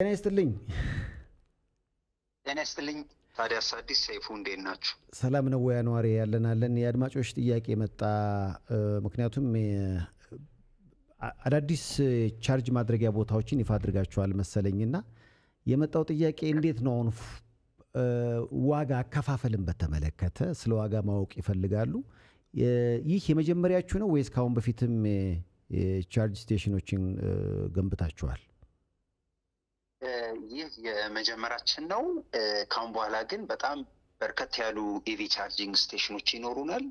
ጤና ይስጥልኝ። ጤና ይስጥልኝ። ታዲያስ አዲስ ሰይፉ እንዴት ናችሁ? ሰላም ነው ወይ አንዋሪ? ያለን የአድማጮች ጥያቄ መጣ። ምክንያቱም አዳዲስ ቻርጅ ማድረጊያ ቦታዎችን ይፋ አድርጋችኋል መሰለኝና የመጣው ጥያቄ እንዴት ነው አሁን ዋጋ አከፋፈልን በተመለከተ ስለ ዋጋ ማወቅ ይፈልጋሉ። ይህ የመጀመሪያችሁ ነው ወይስ ካሁን በፊትም ቻርጅ ስቴሽኖችን ገንብታችኋል? ይህ የመጀመሪያችን ነው። ካሁን በኋላ ግን በጣም በርከት ያሉ ኢቪ ቻርጂንግ ስቴሽኖች ይኖሩናል።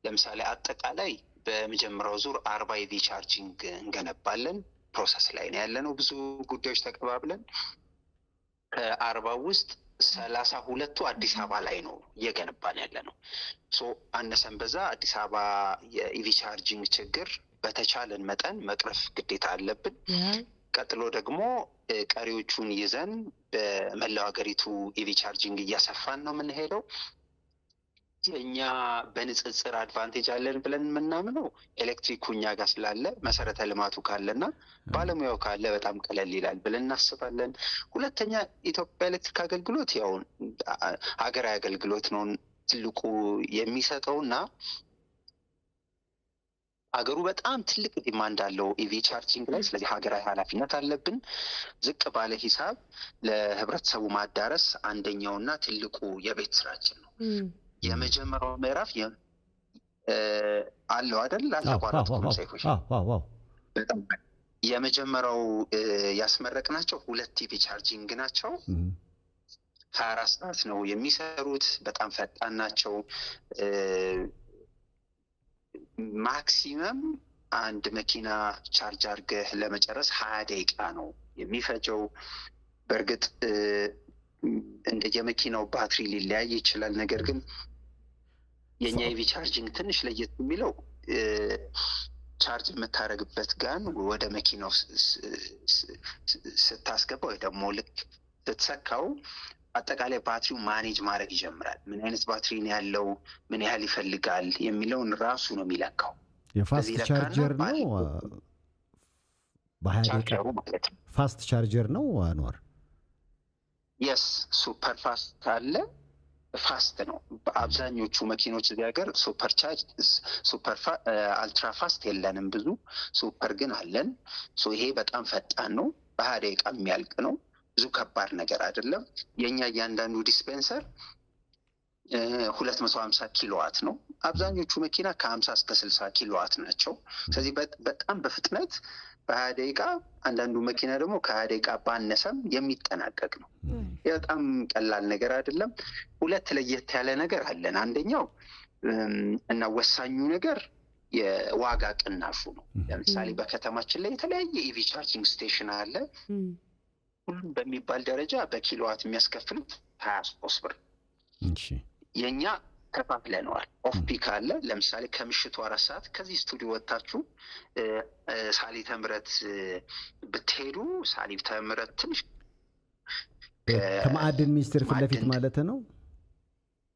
ለምሳሌ አጠቃላይ በመጀመሪያው ዙር 40 ኢቪ ቻርጂንግ እንገነባለን። ፕሮሰስ ላይ ነው ያለነው። ብዙ ጉዳዮች ተቀባብለን ከ40 ውስጥ 32ቱ አዲስ አበባ ላይ ነው እየገነባን ያለነው። አነሰን በዛ አዲስ አበባ የኢቪ ቻርጂንግ ችግር በተቻለን መጠን መቅረፍ ግዴታ አለብን። ቀጥሎ ደግሞ ቀሪዎቹን ይዘን በመላው ሀገሪቱ ኢቪ ቻርጂንግ እያሰፋን ነው የምንሄደው። እኛ በንጽጽር አድቫንቴጅ አለን ብለን የምናምነው ኤሌክትሪኩ እኛ ጋር ስላለ መሰረተ ልማቱ ካለና ባለሙያው ካለ በጣም ቀለል ይላል ብለን እናስባለን። ሁለተኛ ኢትዮጵያ ኤሌክትሪክ አገልግሎት ያው ሀገራዊ አገልግሎት ነው ትልቁ የሚሰጠውና ሀገሩ በጣም ትልቅ ዲማንድ አለው ኢቪ ቻርጂንግ ላይ። ስለዚህ ሀገራዊ ኃላፊነት አለብን። ዝቅ ባለ ሂሳብ ለህብረተሰቡ ማዳረስ አንደኛውና ትልቁ የቤት ስራችን ነው። የመጀመሪያው ምዕራፍ አለው አይደል? አልተቋረጥኩም ሰይፎች። በጣም የመጀመሪያው ያስመረቅናቸው 2 ኢቪ ቻርጂንግ ናቸው። 24 ሰዓት ነው የሚሰሩት። በጣም ፈጣን ናቸው። ማክሲመም አንድ መኪና ቻርጅ አድርገህ ለመጨረስ 20 ደቂቃ ነው የሚፈጀው። በእርግጥ እንደ የመኪናው ባትሪ ሊለያይ ይችላል። ነገር ግን የኛ ኢቪ ቻርጂንግ ትንሽ ለየት የሚለው ቻርጅ የምታደርግበት ጋን ወደ መኪናው ስታስገባ ወይ ደግሞ ልክ ስትሰካው አጠቃላይ ባትሪው ማኔጅ ማድረግ ይጀምራል። ምን አይነት ባትሪ ነው ያለው፣ ምን ያህል ይፈልጋል የሚለውን ራሱ ነው የሚለካው። የፋስት ቻርጀር ነው ቻርጀሩ ማለት ነው። ፋስት ቻርጀር ነው አንዋር? የስ ሱፐር ፋስት አለ፣ ፋስት ነው። በአብዛኞቹ መኪኖች እዚህ ሀገር አልትራ ፋስት የለንም ብዙ፣ ሱፐር ግን አለን። ይሄ በጣም ፈጣን ነው፣ በ20 ደቂቃ የሚያልቅ ነው። ብዙ ከባድ ነገር አይደለም። የኛ እያንዳንዱ ዲስፔንሰር 250 ኪሎዋት ነው። አብዛኞቹ መኪና ከ50 እስከ 60 ኪሎዋት ናቸው። ስለዚህ በጣም በፍጥነት በ20 ደቂቃ፣ አንዳንዱ መኪና ደግሞ ከ20 ደቂቃ ባነሰም የሚጠናቀቅ ነው። በጣም ቀላል ነገር አይደለም። ሁለት ለየት ያለ ነገር አለን። አንደኛው እና ወሳኙ ነገር የዋጋ ቅናሹ ነው። ለምሳሌ በከተማችን ላይ የተለያየ ኢቪ ቻርጂንግ ስቴሽን አለ። ሁሉም በሚባል ደረጃ በኪሎዋት የሚያስከፍሉት 23 ብር። የኛ ከፋፍለነዋል። ኦፍ ፒክ አለ። ለምሳሌ ከምሽቱ 4 ሰዓት ከዚህ ስቱዲዮ ወጥታችሁ ሳሊተ ምሕረት ብትሄዱ፣ ሳሊተ ምሕረት ትንሽ ከማዕድን ሚኒስቴር ፊት ለፊት ማለት ነው።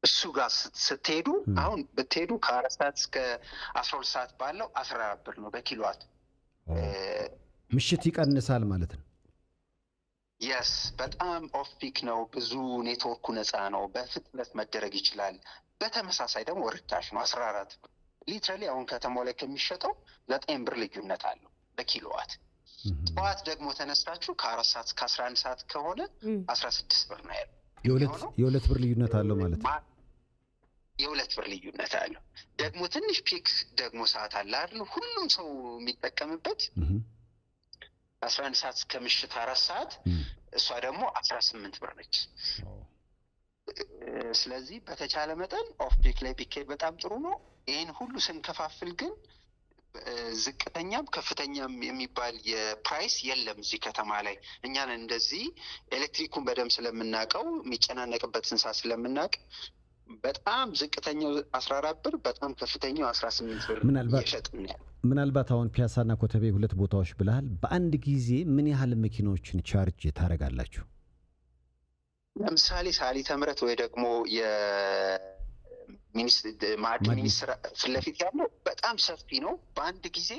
እሱ ጋር ስትሄዱ አሁን ብትሄዱ ከ4 ሰዓት እስከ 12 ሰዓት ባለው 14 ብር ነው በኪሎዋት። ምሽት ይቀንሳል ማለት ነው። የስ በጣም ኦፍ ፒክ ነው። ብዙ ኔትወርኩ ነፃ ነው። በፍጥነት መደረግ ይችላል። በተመሳሳይ ደግሞ ርካሽ ነው። 14 ብር ሊትራሊ አሁን ከተማው ላይ ከሚሸጠው 9 ብር ልዩነት አለው በኪሎዋት። ጠዋት ደግሞ ተነስታችሁ ከ4 ሰዓት እስከ 11 ሰዓት ከሆነ 16 ብር ነው ያለው። የሁለት ብር ልዩነት አለው ማለት ነው። የ2 ብር ልዩነት አለው። ደግሞ ትንሽ ፒክ ደግሞ ሰዓት አለ አይደል? ሁሉም ሰው የሚጠቀምበት 11 ሰዓት እስከ ምሽት 4 ሰዓት፣ እሷ ደግሞ 18 ብር ነች። ስለዚህ በተቻለ መጠን ኦፍ ፒክ ላይ ቢኬድ በጣም ጥሩ ነው። ይህን ሁሉ ስንከፋፍል ግን ዝቅተኛም ከፍተኛም የሚባል የፕራይስ የለም እዚህ ከተማ ላይ። እኛን እንደዚህ ኤሌክትሪኩን በደንብ ስለምናውቀው የሚጨናነቅበትን ሰዓት ስለምናውቅ በጣም ዝቅተኛው 14 ብር፣ በጣም ከፍተኛው 18 ብር እየሸጥን ያለ። ምናልባት አሁን ፒያሳና ኮተቤ 2 ቦታዎች ብለሃል። በአንድ ጊዜ ምን ያህል መኪኖችን ቻርጅ ታደርጋላችሁ? ለምሳሌ ሳሊተ ምሕረት ወይ ደግሞ ማዕድን ሚኒስቴር ፊት ለፊት ያለው በጣም ሰፊ ነው። በአንድ ጊዜ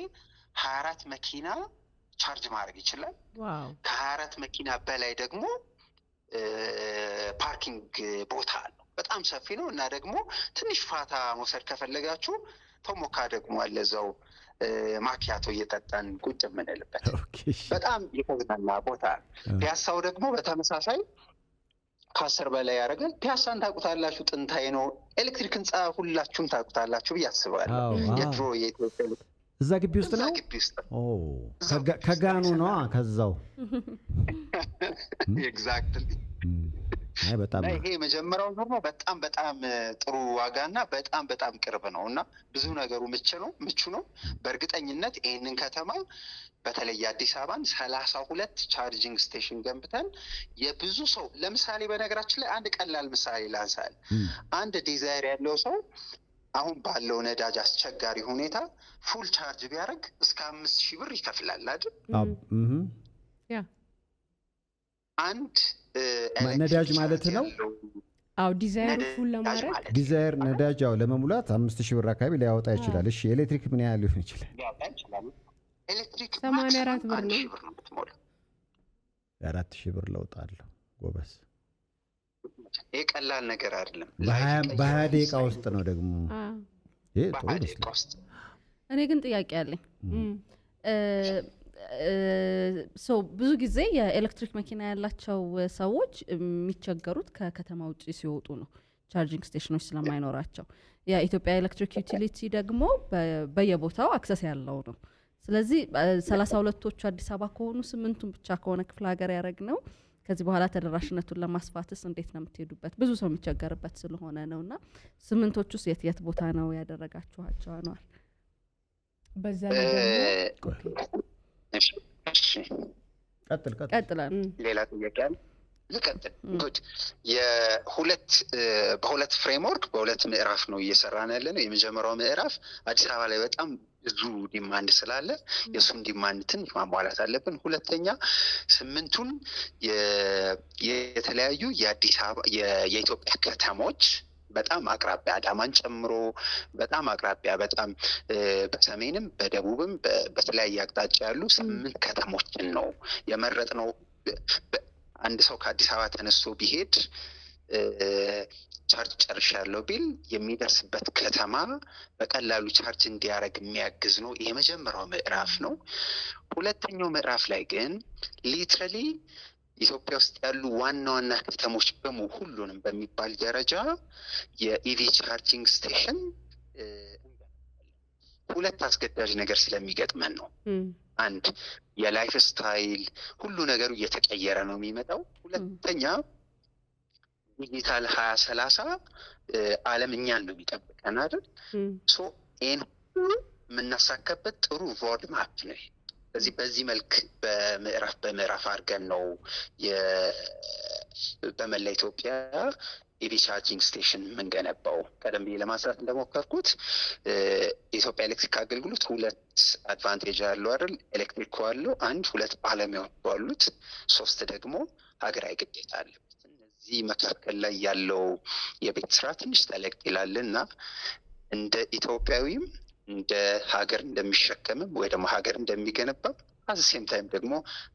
24 መኪና ቻርጅ ማድረግ ይችላል። ዋው ከ24 መኪና በላይ ደግሞ ፓርኪንግ ቦታ አለው። በጣም ሰፊ ነው እና ደግሞ ትንሽ ፋታ መውሰድ ከፈለጋችሁ ቶሞካ ደግሞ አለ እዛው ማኪያቶ እየጠጣን ቁጭ የምንልበት በጣም የተዝናና ቦታ። ፒያሳው ደግሞ በተመሳሳይ ከ10 በላይ ያደርጋል። ፒያሳን ታውቁታላችሁ፣ ጥንታዊ ነው። ኤሌክትሪክ ህንፃ ሁላችሁም ታውቁታላችሁ ብዬ አስባለሁ። የድሮ የኢትዮጵያ እዛ ግቢ ውስጥ ነው። ግቢ ውስጥ ከጋኑ ነው ከዛው ኤግዛክትሊ። አይ በጣም ይሄ መጀመሪያው ደግሞ በጣም በጣም ጥሩ ዋጋና በጣም በጣም ቅርብ ነው እና ብዙ ነገሩ ምቹ ነው። በእርግጠኝነት ይህንን ከተማ በተለይ አዲስ አበባን 32 ቻርጂንግ ስቴሽን ገንብተን የብዙ ሰው ለምሳሌ በነገራችን ላይ አንድ ቀላል ምሳሌ ላንሳል። አንድ ዲዛይር ያለው ሰው አሁን ባለው ነዳጅ አስቸጋሪ ሁኔታ ፉል ቻርጅ ቢያደርግ እስከ 5000 ብር ይከፍላል አይደል? ያ አንድ ነዳጅ ማለት ነው። ዲዛይር ፉል ለማድረግ ዲዛይር ነዳጅ ለመሙላት 5000 ብር አካባቢ ሊያወጣ ይችላል። እሺ ኤሌክትሪክ ምን ያህል ሊሆን ይችላል? ኤሌክትሪክ 84 ብር ነው። 4000 ብር ለውጥ አለው ጎበስ። ይሄ ቀላል ነገር አይደለም። በ20 ደቂቃ ውስጥ ነው ደግሞ ይሄ ጥሩ ነው። እኔ ግን ጥያቄ አለኝ። ብዙ ጊዜ የኤሌክትሪክ መኪና ያላቸው ሰዎች የሚቸገሩት ከከተማ ውጪ ሲወጡ ነው፣ ቻርጂንግ ስቴሽኖች ስለማይኖራቸው። የኢትዮጵያ ኤሌክትሪክ ዩቲሊቲ ደግሞ በየቦታው አክሰስ ያለው ነው። ስለዚህ 32ቶቹ አዲስ አበባ ከሆኑ 8ቱን ብቻ ከሆነ ክፍለ ሀገር ያደረግነው ከዚህ በኋላ ተደራሽነቱን ለማስፋትስ እንዴት ነው የምትሄዱበት? ብዙ ሰው የሚቸገርበት ስለሆነ ነውና 8ቶቹስ የት ቦታ ነው ያደረጋችኋቸው? አኗር በዛ ላይ ቀጥላል። ሌላ ጥያቄ አለ? ልቀጥል። ጉድ በሁለት ፍሬምወርክ በሁለት ምዕራፍ ነው እየሰራን ያለ ነው። የመጀመሪያው ምዕራፍ አዲስ አበባ ላይ በጣም ብዙ ዲማንድ ስላለ የእሱን ዲማንድን ማሟላት አለብን። ሁለተኛ 8ቱን የተለያዩ የአዲስ አበባ የኢትዮጵያ ከተሞች በጣም አቅራቢያ አዳማን ጨምሮ በጣም አቅራቢያ በጣም በሰሜንም በደቡብም በተለያየ አቅጣጫ ያሉ 8 ከተሞችን ነው የመረጥነው። አንድ ሰው ከአዲስ አበባ ተነስቶ ቢሄድ ቻርጅ ጨርሻለሁ ቢል የሚደርስበት ከተማ በቀላሉ ቻርጅ እንዲያደርግ የሚያግዝ ነው። የመጀመሪያው ምዕራፍ ነው። ሁለተኛው ምዕራፍ ላይ ግን ሊትራሊ ኢትዮጵያ ውስጥ ያሉ ዋና ዋና ከተሞች ሁሉንም በሚባል ደረጃ የኢቪ ቻርጂንግ ስቴሽን ሁለት አስገዳጅ ነገር ስለሚገጥመን ነው። አንድ የላይፍ ስታይል ሁሉ ነገሩ እየተቀየረ ነው የሚመጣው። ሁለተኛ ዲጂታል 2030 ዓለም እኛን ነው የሚጠብቀን አይደል? ይህን ሁሉ የምናሳካበት ጥሩ ሮድ ማፕ ነው። ስለዚህ በዚህ መልክ በምዕራፍ አድርገን ነው በመላ ኢትዮጵያ ኢቪ ቻርጂንግ ስቴሽን የምንገነባው። ቀደም ብዬ ለማስራት እንደሞከርኩት የኢትዮጵያ ኤሌክትሪክ አገልግሎት 2 አድቫንቴጅ አለው አይደል? ኤሌክትሪክ አለው 2 ባለሙያዎች አሉት፣ 3 ደግሞ ሀገራዊ ግዴታ አለ። እነዚህ መካከል ላይ ያለው የቤት ስራ ትንሽ ተለቅ ይላል እና እንደ ኢትዮጵያዊም እንደ ሀገር እንደሚሸከምም ወይ ደግሞ ሀገር እንደሚገነባም አዘሴም ታይም ደግሞ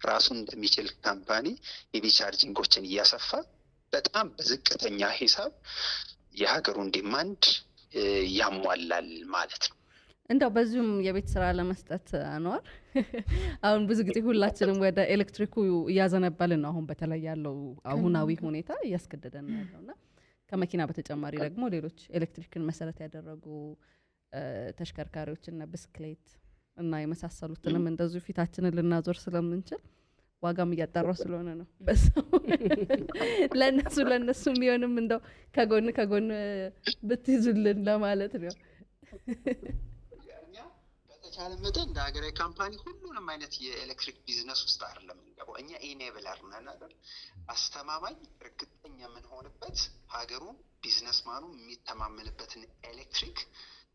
ራሱን እንደሚችል ካምፓኒ ኢቪ ቻርጂንጎችን እያሰፋ በጣም በዝቅተኛ ሂሳብ የሀገሩን ዲማንድ ያሟላል ማለት ነው። እንደው በዚሁም የቤት ስራ ለመስጠት አኗር አሁን ብዙ ጊዜ ሁላችንም ወደ ኤሌክትሪኩ እያዘነበልን ነው። አሁን በተለይ ያለው አሁናዊ ሁኔታ እያስገደደን ነው ያለውና ከመኪና በተጨማሪ ደግሞ ሌሎች ኤሌክትሪክን መሰረት ያደረጉ ተሽከርካሪዎችና ብስክሌት እና የመሳሰሉትንም እንደዚሁ ፊታችንን ልናዞር ስለምንችል ዋጋም እያጣራው ስለሆነ ነው። በሰው ለነሱ የሚሆንም እንደው ከጎን ብትይዙልን ለማለት ነው። በተቻለ መጠን እንደ ሀገራዊ ካምፓኒ ሁሉንም አይነት የኤሌክትሪክ ቢዝነስ ውስጥ አይደለም የምንገባው። እኛ ኢኔብለር ነን አይደል? አስተማማኝ እርግጠኛ የምንሆንበት ሀገሩ ቢዝነስማኑ የሚተማመንበትን ኤሌክትሪክ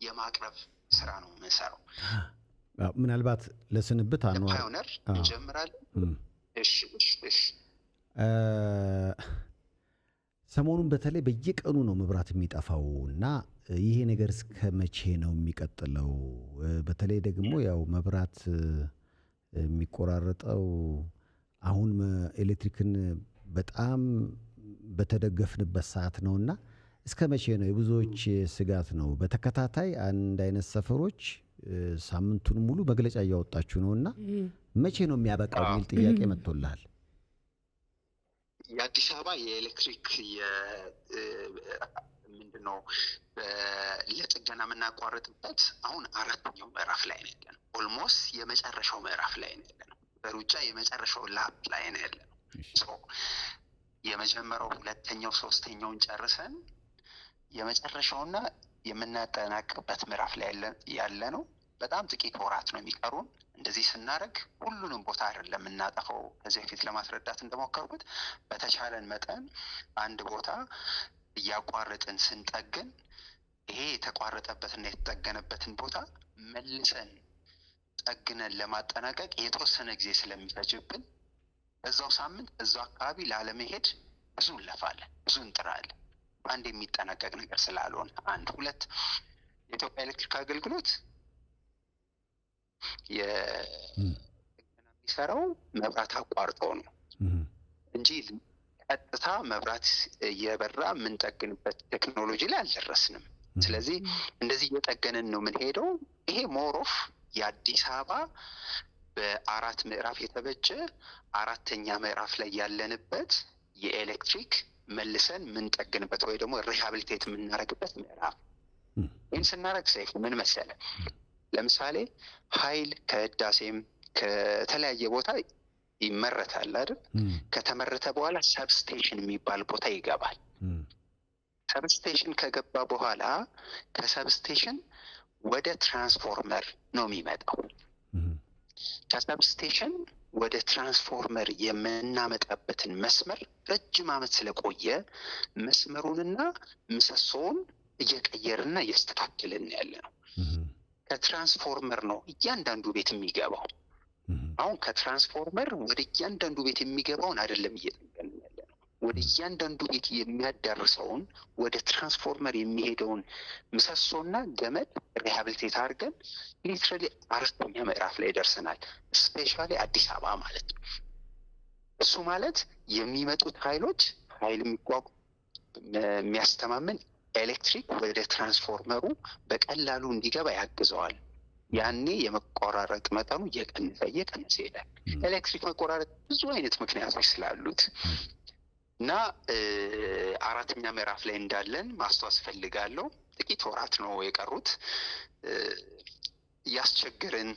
የማቅረብ ስራ ነው የምንሰራው። ምናልባት ለስንብት አኗር ፓዮነር እንጀምራለን። እሺ ሰሞኑን በተለይ በየቀኑ ነው መብራት የሚጠፋው እና ይሄ ነገር እስከ መቼ ነው የሚቀጥለው? በተለይ ደግሞ ያው መብራት የሚቆራረጠው አሁን ኤሌክትሪክን በጣም በተደገፍንበት ሰዓት ነውና እስከ መቼ ነው? የብዙዎች ስጋት ነው። በተከታታይ አንድ አይነት ሰፈሮች ሳምንቱን ሙሉ መግለጫ እያወጣችሁ ነውና መቼ ነው የሚያበቃው የሚል ጥያቄ መጥቶልሃል። የአዲስ አበባ የኤሌክትሪክ ምንድነው ለጥገና የምናቋርጥበት አሁን 4ኛው ምዕራፍ ላይ ነው ያለነው። ኦልሞስት የመጨረሻው ምዕራፍ ላይ ነው ያለነው። በሩጫ የመጨረሻው ላፕ ላይ ነው ያለነው። የመጀመሪያው 2ኛው 3ኛውን ጨርሰን የመጨረሻውና የምናጠናቅቅበት ምዕራፍ ላይ ያለ ነው። በጣም ጥቂት ወራት ነው የሚቀሩን። እንደዚህ ስናደርግ ሁሉንም ቦታ አይደለም የምናጠፋው። ከዚህ በፊት ለማስረዳት እንደሞከርኩት በተቻለን መጠን አንድ ቦታ እያቋረጥን ስንጠግን ይሄ የተቋረጠበትና የተጠገነበትን ቦታ መልሰን ጠግነን ለማጠናቀቅ የተወሰነ ጊዜ ስለሚፈጅብን በዛው ሳምንት በዛው አካባቢ ላለመሄድ ብዙ እንለፋለን፣ ብዙ እንጥራለን። አንድ የሚጠናቀቅ ነገር ስላልሆነ አንድ ሁለት የኢትዮጵያ ኤሌክትሪክ አገልግሎት የሚሰራው መብራት አቋርጦ ነው እንጂ ቀጥታ መብራት እየበራ የምንጠግንበት ቴክኖሎጂ ላይ አልደረስንም። ስለዚህ እንደዚህ እየጠገንን ነው የምንሄደው። ይሄ ሞሮፍ የአዲስ አበባ በ4 ምዕራፍ የተበጀ 4ኛ ምዕራፍ ላይ ያለንበት የኤሌክትሪክ መልሰን የምንጠግንበት ወይ ደግሞ ሪሃቢሊቴት የምናደርግበት ምዕራፍ። ይህን ስናደርግ ሰይፉ ምን መሰለ፣ ለምሳሌ ኃይል ከህዳሴም ከተለያየ ቦታ ይመረታል አይደል? ከተመረተ በኋላ ሰብስቴሽን የሚባል ቦታ ይገባል። ሰብስቴሽን ከገባ በኋላ ከሰብስቴሽን ወደ ትራንስፎርመር ነው የሚመጣው። ከሰብስቴሽን ወደ ትራንስፎርመር የምናመጣበትን መስመር ረጅም ዓመት ስለቆየ መስመሩንና ምሰሶውን እየቀየርና እያስተካከልን ያለ ነው። ከትራንስፎርመር ነው እያንዳንዱ ቤት የሚገባው። አሁን ከትራንስፎርመር ወደ እያንዳንዱ ቤት የሚገባውን አይደለም እየጠገንን ያለ ነው። ወደ እያንዳንዱ ቤት የሚያዳርሰውን ወደ ትራንስፎርመር የሚሄደውን ምሰሶና ገመድ ሪሃቢሊቴት አድርገን ሊትራሊ 4ኛ ምዕራፍ ላይ ደርሰናል። ስፔሻሊ አዲስ አበባ ማለት ነው። እሱ ማለት የሚመጡት ኃይሎች ኃይል የሚያስተማምን ኤሌክትሪክ ወደ ትራንስፎርመሩ በቀላሉ እንዲገባ ያግዘዋል። ያኔ የመቆራረጥ መጠኑ እየቀነሰ ይሄዳል። ኤሌክትሪክ መቆራረጥ ብዙ አይነት ምክንያቶች ስላሉት እና 4ኛ ምዕራፍ ላይ እንዳለን ማስተዋወስ ፈልጋለሁ። ጥቂት ወራት ነው የቀሩት። እያስቸገርን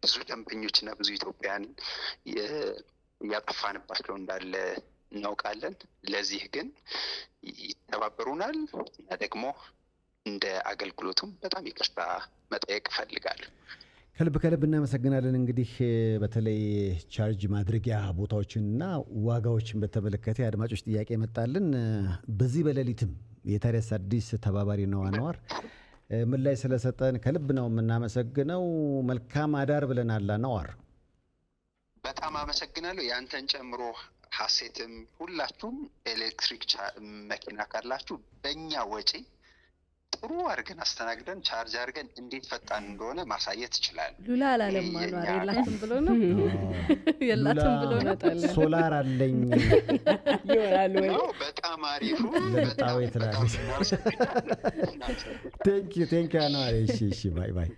ብዙ ደንበኞች እና ብዙ ኢትዮጵያን እያጠፋንባቸው እንዳለ እናውቃለን። ለዚህ ግን ይተባበሩናል እና ደግሞ እንደ አገልግሎቱም በጣም ይቅርታ መጠየቅ እፈልጋለሁ። ከልብ እናመሰግናለን። እንግዲህ በተለይ ቻርጅ ማድረጊያ ቦታዎችንና ዋጋዎችን በተመለከተ አድማጮች ጥያቄ መጣልን። በዚህ በሌሊትም የታዲያስ አዲስ ተባባሪ ነው አንዋር ምን ላይ ስለሰጠን ከልብ ነው የምናመሰግነው። መልካም አዳር ብለናል አንዋር። በጣም አመሰግናለሁ። ያንተን ጨምሮ ሀሴትም ሁላችሁም ኤሌክትሪክ መኪና ካላችሁ በእኛ ወጪ ጥሩ አድርገን አስተናግደን ቻርጅ አድርገን እንዴት ፈጣን እንደሆነ ማሳየት ይችላል። ሉላ አላለም አንዋር የላትም ብሎ ነው የላትም ብሎ ነው። ሶላር አለኝ ይወራል ወይ? በጣም አሪፉ በጣም ትላለች። ቴንክ ዩ አንዋር። እሺ ባይ ባይ።